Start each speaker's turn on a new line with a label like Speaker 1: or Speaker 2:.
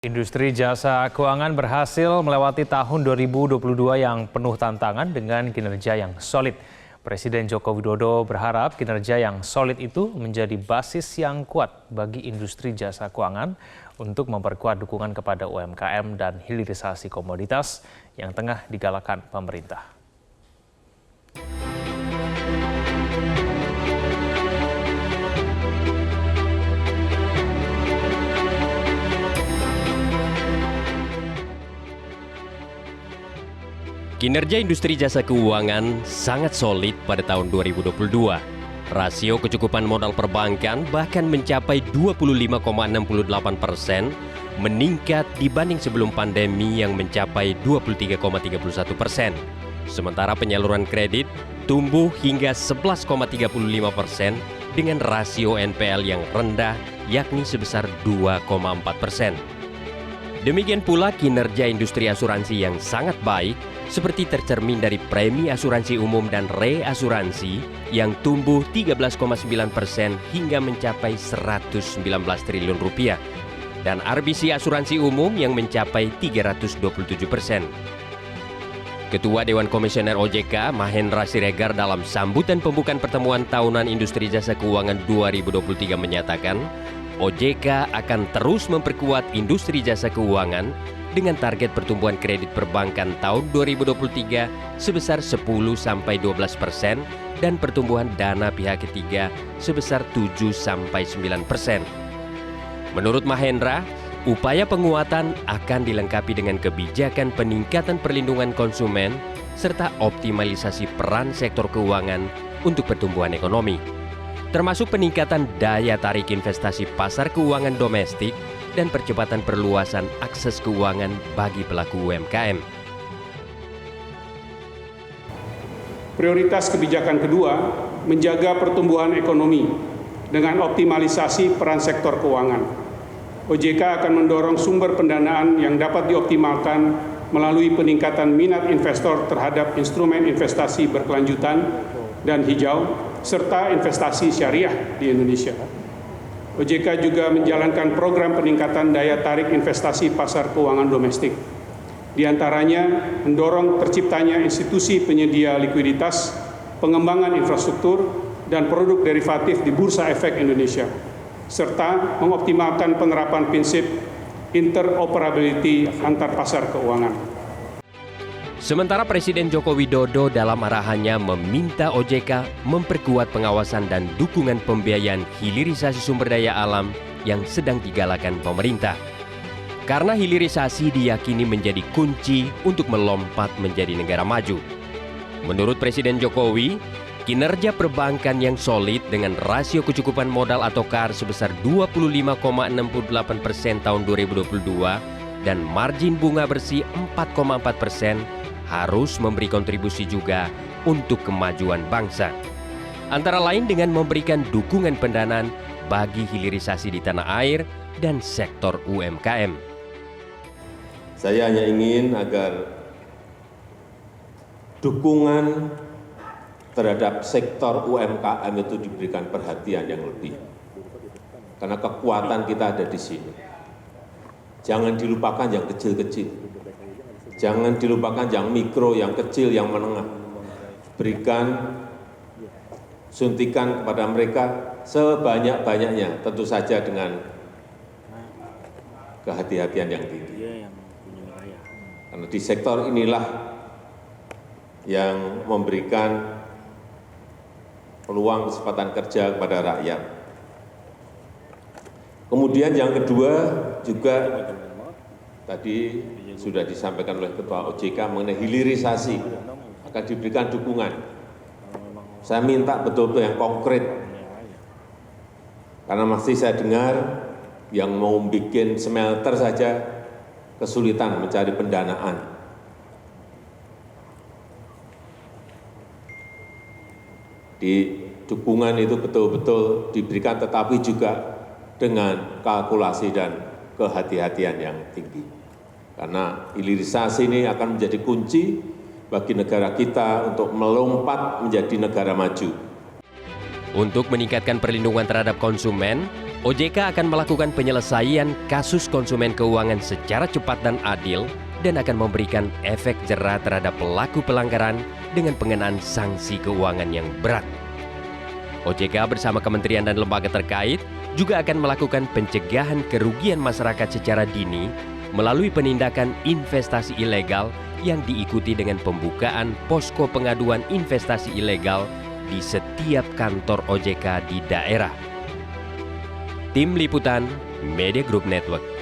Speaker 1: Industri jasa keuangan berhasil melewati tahun 2022 yang penuh tantangan dengan kinerja yang solid. Presiden Joko Widodo berharap kinerja yang solid itu menjadi basis yang kuat bagi industri jasa keuangan untuk memperkuat dukungan kepada UMKM dan hilirisasi komoditas yang tengah digalakan pemerintah.
Speaker 2: Kinerja industri jasa keuangan sangat solid pada tahun 2022. Rasio kecukupan modal perbankan bahkan mencapai 25,68%, meningkat dibanding sebelum pandemi yang mencapai 23,31%. Sementara penyaluran kredit tumbuh hingga 11,35% dengan rasio NPL yang rendah yakni sebesar 2,4%. Demikian pula kinerja industri asuransi yang sangat baik seperti tercermin dari premi asuransi umum dan reasuransi yang tumbuh 13,9% hingga mencapai 119 triliun rupiah dan RBC asuransi umum yang mencapai 327%. Ketua Dewan Komisioner OJK Mahendra Siregar dalam sambutan pembukaan pertemuan tahunan industri jasa keuangan 2023 menyatakan OJK akan terus memperkuat industri jasa keuangan dengan target pertumbuhan kredit perbankan tahun 2023 sebesar 10-12% dan pertumbuhan dana pihak ketiga sebesar 7-9%. Menurut Mahendra, upaya penguatan akan dilengkapi dengan kebijakan peningkatan perlindungan konsumen serta optimalisasi peran sektor keuangan untuk pertumbuhan ekonomi, termasuk peningkatan daya tarik investasi pasar keuangan domestik dan percepatan perluasan akses keuangan bagi pelaku UMKM.
Speaker 3: Prioritas kebijakan kedua, menjaga pertumbuhan ekonomi dengan optimalisasi peran sektor keuangan. OJK akan mendorong sumber pendanaan yang dapat dioptimalkan melalui peningkatan minat investor terhadap instrumen investasi berkelanjutan dan hijau, serta investasi syariah di Indonesia. OJK juga menjalankan program peningkatan daya tarik investasi pasar keuangan domestik. Di antaranya, mendorong terciptanya institusi penyedia likuiditas, pengembangan infrastruktur, dan produk derivatif di Bursa Efek Indonesia, serta mengoptimalkan penerapan prinsip interoperability antar pasar keuangan.
Speaker 2: Sementara Presiden Joko Widodo dalam arahannya meminta OJK memperkuat pengawasan dan dukungan pembiayaan hilirisasi sumber daya alam yang sedang digalakan pemerintah. Karena hilirisasi diyakini menjadi kunci untuk melompat menjadi negara maju. Menurut Presiden Jokowi, kinerja perbankan yang solid dengan rasio kecukupan modal atau KAR sebesar 25,68% tahun 2022 dan margin bunga bersih 4,4% harus memberi kontribusi juga untuk kemajuan bangsa. Antara lain dengan memberikan dukungan pendanaan bagi hilirisasi di tanah air dan sektor UMKM.
Speaker 4: Saya hanya ingin agar dukungan terhadap sektor UMKM itu diberikan perhatian yang lebih. Karena kekuatan kita ada di sini. Jangan dilupakan yang kecil-kecil. Jangan dilupakan yang mikro, yang kecil, yang menengah. Berikan suntikan kepada mereka sebanyak-banyaknya, tentu saja dengan kehati-hatian yang tinggi. Karena di sektor inilah yang memberikan peluang kesempatan kerja kepada rakyat. Kemudian yang kedua juga tadi sudah disampaikan oleh Ketua OJK mengenai hilirisasi akan diberikan dukungan. Saya minta betul-betul yang konkret, karena masih saya dengar yang mau bikin smelter saja kesulitan mencari pendanaan. Di dukungan itu betul-betul diberikan, tetapi juga dengan kalkulasi dan kehati-hatian yang tinggi. Karena hilirisasi ini akan menjadi kunci bagi negara kita untuk melompat menjadi negara maju.
Speaker 2: Untuk meningkatkan perlindungan terhadap konsumen, OJK akan melakukan penyelesaian kasus konsumen keuangan secara cepat dan adil dan akan memberikan efek jera terhadap pelaku pelanggaran dengan pengenaan sanksi keuangan yang berat. OJK bersama kementerian dan lembaga terkait juga akan melakukan pencegahan kerugian masyarakat secara dini melalui penindakan investasi ilegal yang diikuti dengan pembukaan posko pengaduan investasi ilegal di setiap kantor OJK di daerah. Tim Liputan Media Group Network.